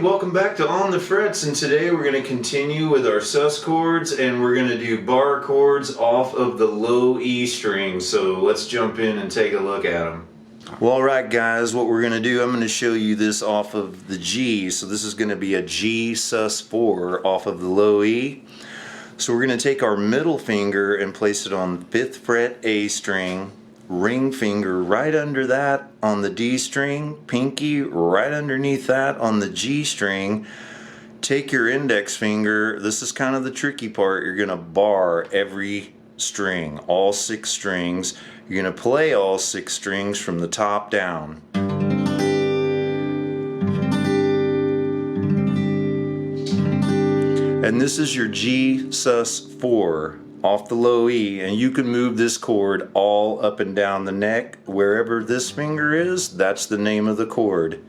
welcome back to On the Frets, and today we're going to continue with our sus chords, and we're going to do bar chords off of the low E string. So let's jump in and take a look at them. Well, alright guys, what we're going to do, I'm going to show you this off of the G. So this is going to be a G sus4 off of the low E. So we're going to take our middle finger and place it on the 5th fret A string, ring finger right under that on the D string, pinky right underneath that on the G string. Take your index finger, this is kind of the tricky part, you're going to bar every string, all 6 strings. You're going to play all 6 strings from the top down. And this is your G sus4 off the low E, and you can move this chord all up and down the neck. Wherever this finger is, that's the name of the chord.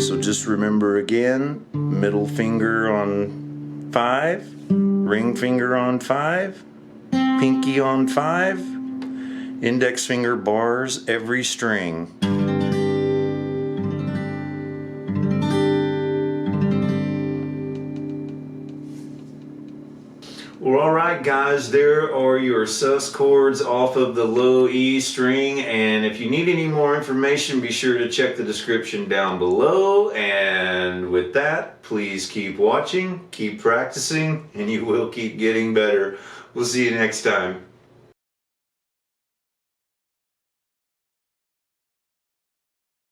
So just remember again, middle finger on 5, ring finger on 5, pinky on 5, index finger bars every string. Well, alright guys, there are your sus chords off of the low E string, and if you need any more information, be sure to check the description down below. And with that, please keep watching, keep practicing, and you will keep getting better. We'll see you next time.